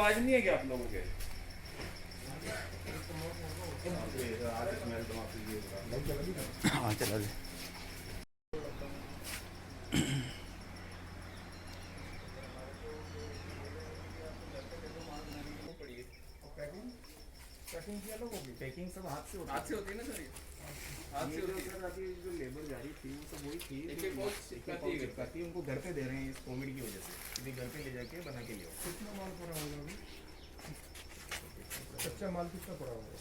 आवाज नहीं है क्या आप लोगों के? हाँ चला दे। पैकिंग किया लोगों की, पैकिंग सब हाथ से होती है ना सर? हाथ से होती है सर। अभी जो लेबर जा रही थी वो सब वही थी, एक उनको घर पे दे रहे हैं इस कोविड की वजह से, कि घर पे ले जाके बना के लियो। कितना माल पड़ा होगा अभी? कच्चा माल कितना पड़ा होगा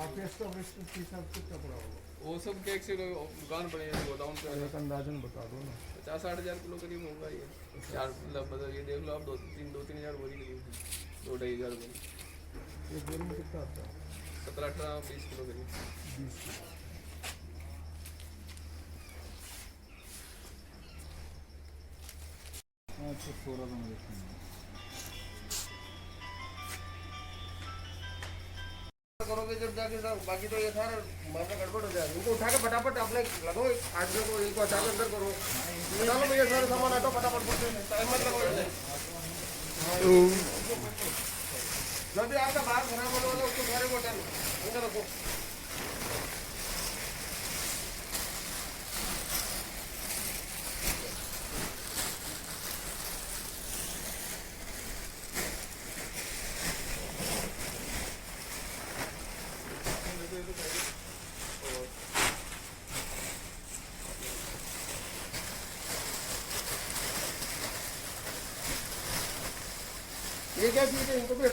आपके स्टॉक के हिसाब से? कितना पड़ा होगा वो सब केक से दुकान पड़े हैं गोदाम पे? एक अंदाजन बता दो ना। 50-60 हज़ार किलो करीब होगा ये। चार मतलब ये देख लो आप, 2-3 हज़ार बोरी करीब, 2-2.5 हज़ार बोरी। एक बोरी में कितना आता है? 17-18-20 किलो करीब। 20 किलो। अच्छा 16 का मुझे करोगे जब जाके सर, बाकी तो ये था मामला गड़बड़ हो जाएगा। उनको उठा के फटाफट अपने लगो, आदमी को इनको अचानक अंदर करो, चलो भैया सारे सामान हटो फटाफट, टाइम मत लगो। जो भी आपका बाहर खराब होने वाला उसको सारे को अंदर रखो। ये क्या चीज़ है, इनको भी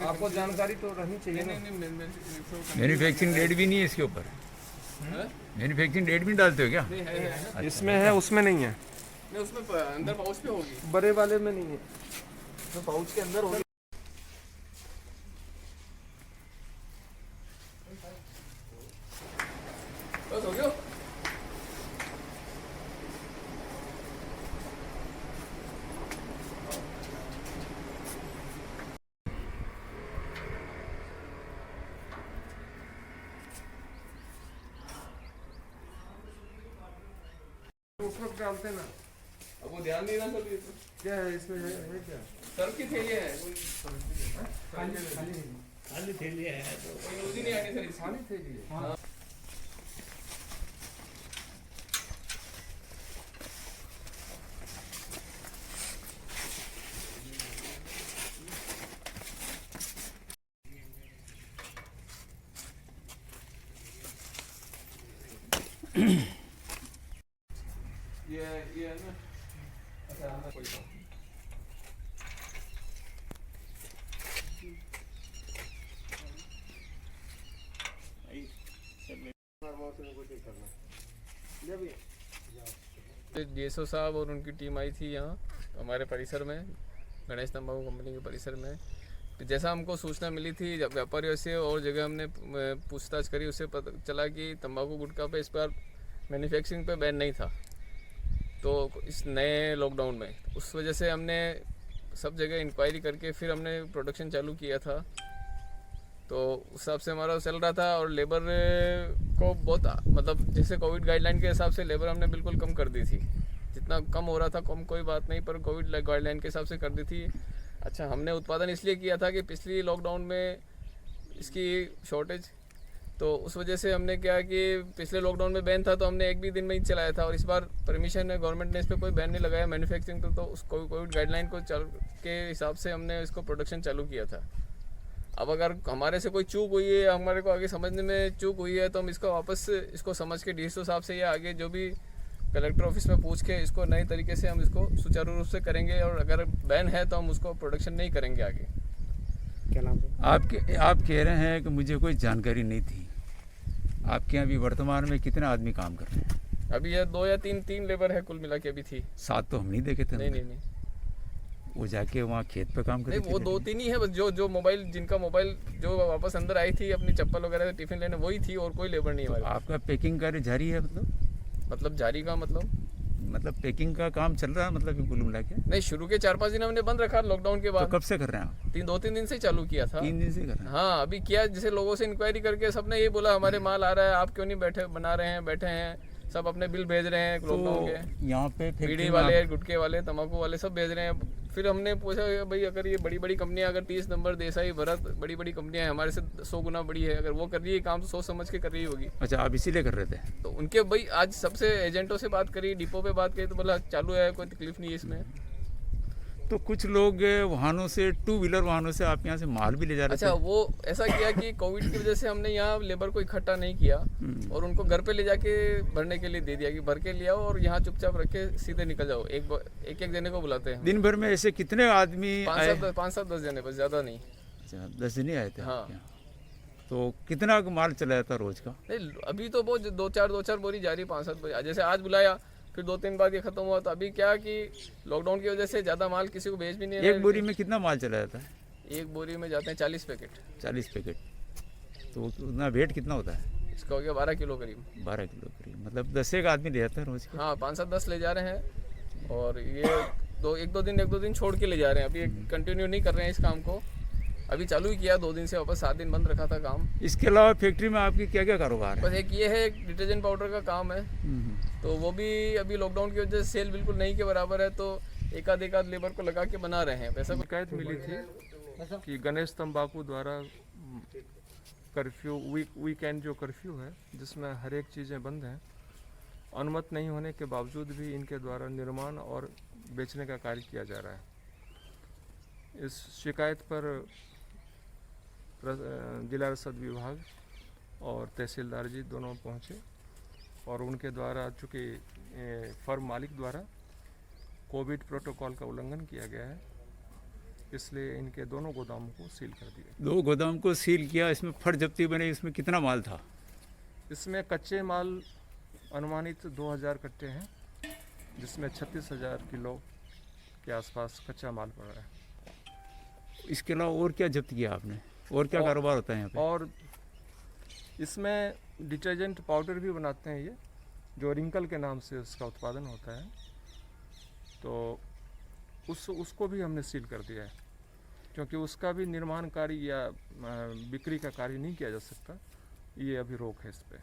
आपको जानकारी तो रहनी चाहिए ना। मैन्युफैक्चरिंग डेट भी नहीं है इसके ऊपर? मैन्युफैक्चरिंग डेट भी डालते हो क्या? है। इसमें है, उसमें नहीं है। नहीं उसमें अंदर पाउच पे होगी, बड़े वाले में नहीं है, तो पाउच के अंदर होगी। बस हो गया। उस वक्त डालते ना। अब वो ध्यान नहीं रहा सर, ये तो क्या है इसमें? है क्या? सर की थैली है, कोई खाली थैली है तो कोई यूज ही नहीं आनी सर इसकी। खाली थैली है। हाँ। ये है ना। अच्छा अंदर कोई बात नहीं। डीएसओ साहब और उनकी टीम आई थी यहाँ हमारे परिसर में, गणेश तंबाकू कंपनी के परिसर में। जैसा हमको सूचना मिली थी व्यापारियों से और जगह हमने पूछताछ करी, उससे पता चला कि तंबाकू गुटखा पे इस बार मैन्युफैक्चरिंग पे बैन नहीं था। तो इस नए लॉकडाउन में उस वजह से हमने सब जगह इंक्वायरी करके फिर हमने प्रोडक्शन चालू किया था। तो उस हिसाब से हमारा चल रहा था और लेबर को बहुत मतलब जैसे कोविड गाइडलाइन के हिसाब से लेबर हमने बिल्कुल कम कर दी थी। जितना कम हो रहा था कम कोई बात नहीं, पर कोविड गाइडलाइन के हिसाब से कर दी थी। अच्छा हमने उत्पादन इसलिए किया था कि पिछली लॉकडाउन में इसकी शॉर्टेज, तो उस वजह से हमने क्या कि पिछले लॉकडाउन में बैन था तो हमने एक भी दिन में ही चलाया था, और इस बार परमिशन है गवर्नमेंट ने, इस पर कोई बैन नहीं लगाया मैन्युफैक्चरिंग पर। तो उस कोविड गाइडलाइन को के हिसाब से हमने इसको प्रोडक्शन चालू किया था। अब अगर हमारे से कोई चूक हुई है, हमारे को आगे समझने में चूक हुई है, तो हम इसको वापस इसको समझ के डीएसओ साहब से या आगे जो भी कलेक्टर ऑफिस में पूछ के इसको नए तरीके से हम इसको सुचारू रूप से करेंगे, और अगर बैन है तो हम उसको प्रोडक्शन नहीं करेंगे आगे। क्या नाम है आप कह रहे हैं कि मुझे कोई जानकारी नहीं थी। आपके यहाँ अभी वर्तमान में कितने आदमी काम कर रहे हैं? अभी ये 2 या 3 लेबर है कुल मिला के अभी थी। 7 तो हम नहीं देखे थे। नहीं वो जाके वहाँ खेत पे काम करते नहीं, वो 2-3 ही है बस, जो मोबाइल जिनका मोबाइल जो वापस अंदर आई थी अपनी चप्पल वगैरह से टिफिन लेने, वही थी और कोई लेबर नहीं है। आपका पैकिंग कार्य जारी है? मतलब जारी का मतलब पैकिंग का काम चल रहा है मतलब कुल मिला के? नहीं, शुरू के 4-5 दिन हमने बंद रखा लॉकडाउन के बाद। तो कब से कर रहे हैं आप? 2-3 दिन से ही चालू किया था। 3 दिन से कर रहे हैं? हाँ अभी किया, जैसे लोगों से इंक्वायरी करके सबने ये बोला हमारे माल आ रहा है, आप क्यों नहीं बैठे हैं बैठे हैं। सब अपने बिल भेज रहे हैं लॉकडाउन के। तो यहाँ पे बीड़ी फैक्ट्री वाले, गुटखे वाले, तंबाकू वाले सब भेज रहे हैं। फिर हमने पूछा भाई अगर ये बड़ी बड़ी कंपनियां, अगर 30 नंबर, देसाई, भरत, बड़ी बड़ी कंपनियां हैं, हमारे से 100 गुना बड़ी है, अगर वो कर रही है काम तो सोच समझ के कर रही होगी। अच्छा, आप इसीलिए कर रहे थे? तो उनके भाई आज सबसे एजेंटों से बात करी, डिपो पे बात करी तो बोला चालू है, कोई तकलीफ नहीं है इसमें। तो कुछ लोग वाहनों से, 2 व्हीलर वाहनों से आप यहाँ से माल भी ले जा रहे अच्छा, थे? वो ऐसा किया कि कोविड की वजह से हमने यहाँ लेबर को इकट्ठा नहीं किया और उनको घर पे ले जाके भरने के लिए दे दिया कि भर के ले आओ और यहाँ चुपचाप रख के सीधे निकल जाओ। एक जने को बुलाते हैं। दिन भर में ऐसे कितने आदमी आए? 5-7-10 जने, बस ज़्यादा नहीं। अच्छा, 10 जने आए थे हाँ। आपके यहाँ। तो कितना माल चला जाता रोज का? नहीं, अभी तो बहुत 2-4 बोरी जा रही, 5-7 बोरी। जैसे आज बुलाया, फिर 2-3 बाद ये खत्म हुआ। तो अभी क्या कि लॉकडाउन की वजह से ज़्यादा माल किसी को भेज भी नहीं रहे। एक बोरी में कितना माल चला जाता है? एक बोरी में जाते हैं 40 पैकेट। 40 पैकेट। तो उतना वेट कितना होता है? इसका हो गया 12 किलो करीब। 12 किलो करीब, मतलब 10 एक आदमी ले जाता है रोज के? हाँ, 5-7-10 ले जा रहे हैं और ये एक दो दिन छोड़ के ले जा रहे हैं। अभी कंटिन्यू नहीं कर रहे हैं इस काम को। अभी चालू ही किया 2 दिन से, वापस 7 दिन बंद रखा था काम। इसके अलावा फैक्ट्री में आपकी क्या क्या कारोबार है? बस एक ये है, एक डिटर्जेंट पाउडर का काम है। तो वो भी अभी लॉकडाउन की वजह से सेल बिल्कुल नहीं के बराबर है, तो एक आध लेबर को लगा के बना रहे हैं। पैसा शिकायत मिली थी कि गणेश तंबाकू द्वारा कर्फ्यू, वीकेंड जो कर्फ्यू है जिसमें हर एक चीज़ें बंद हैं, अनुमति नहीं होने के बावजूद भी इनके द्वारा निर्माण और बेचने का कार्य किया जा रहा है। इस शिकायत पर जिला रसद विभाग और तहसीलदार जी दोनों पहुँचे और उनके द्वारा चूँकि फर्म मालिक द्वारा कोविड प्रोटोकॉल का उल्लंघन किया गया है, इसलिए इनके दोनों गोदामों को सील कर दिया। 2 गोदाम को सील किया। इसमें फट जब्ती बने, इसमें कितना माल था? इसमें कच्चे माल अनुमानित 2000 कट्टे हैं, जिसमें 36,000 किलो के आसपास कच्चा माल पड़ा है। इसके अलावा और क्या जब्त किया आपने? और क्या कारोबार होता है यहाँ पे? और इसमें डिटर्जेंट पाउडर भी बनाते हैं, ये जो रिंकल के नाम से उसका उत्पादन होता है, तो उसको भी हमने सील कर दिया है, क्योंकि उसका भी निर्माण कार्य या बिक्री का कार्य नहीं किया जा सकता। ये अभी रोक है इस पर।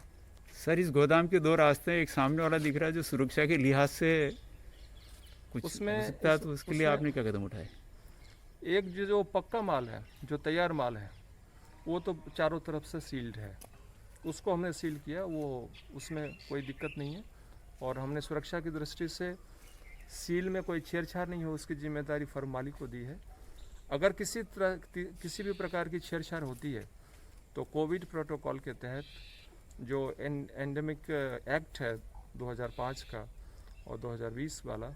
सर, इस गोदाम के 2 रास्ते हैं। एक सामने वाला दिख रहा है जो सुरक्षा के लिहाज से कुछ उसमें हो सकता है, तो उसके लिए आपने क्या कदम उठाए? एक जो पक्का माल है, जो तैयार माल है, वो तो चारों तरफ से सील्ड है, उसको हमने सील किया। वो उसमें कोई दिक्कत नहीं है और हमने सुरक्षा की दृष्टि से सील में कोई छेड़छाड़ नहीं हो, उसकी जिम्मेदारी फर्म मालिक को दी है। अगर किसी भी प्रकार की छेड़छाड़ होती है तो कोविड प्रोटोकॉल के तहत जो एंडेमिक एक्ट है 2005 का और 2020 वाला,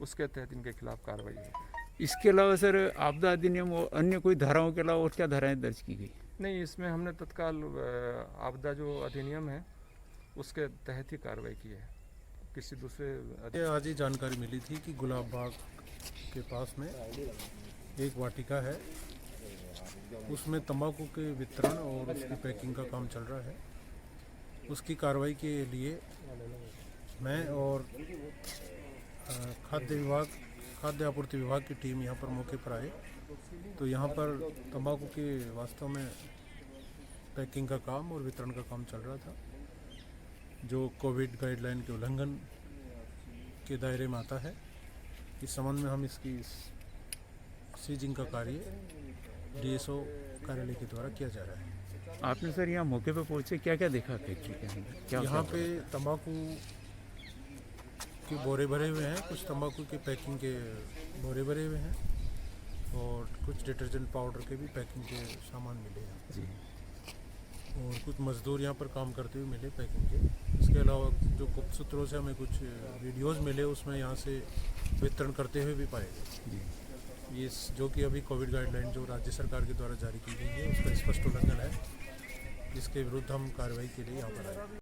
उसके तहत इनके खिलाफ कार्रवाई होगी। इसके अलावा सर, आपदा अधिनियम और अन्य कोई धाराओं के अलावा और क्या धाराएं दर्ज की गई? नहीं, इसमें हमने तत्काल आपदा जो अधिनियम है उसके तहत ही कार्रवाई की है। किसी दूसरे आज ही जानकारी मिली थी कि गुलाब बाग के पास में एक वाटिका है, उसमें तंबाकू के वितरण और उसकी पैकिंग का काम चल रहा है। उसकी कार्रवाई के लिए मैं और खाद्य आपूर्ति विभाग की टीम यहाँ पर मौके पर आए, तो यहाँ पर तंबाकू के वास्तव में पैकिंग का काम और वितरण का काम चल रहा था, जो कोविड गाइडलाइन के उल्लंघन के दायरे में आता है। इस संबंध में हम इसकी सीजिंग का कार्य डीएसओ कार्यालय के द्वारा किया जा रहा है। आपने सर यहाँ मौके पर पहुँचे, क्या क्या देखा फैक्ट्री के अंदर? क्या यहाँ पे तंबाकू के बोरे भरे हुए हैं, कुछ तंबाकू के पैकिंग के बोरे भरे हुए हैं और कुछ डिटर्जेंट पाउडर के भी पैकिंग के सामान मिले हैं जी। और कुछ मजदूर यहाँ पर काम करते हुए मिले पैकिंग के। इसके अलावा जो गुप्त सूत्रों से हमें कुछ वीडियोस मिले, उसमें यहाँ से वितरण करते हुए भी पाए गए। ये जो कि अभी कोविड गाइडलाइन जो राज्य सरकार के द्वारा जारी की गई है, उसका स्पष्ट उल्लंघन है, जिसके विरुद्ध हम कार्रवाई के लिए यहाँ पर आए।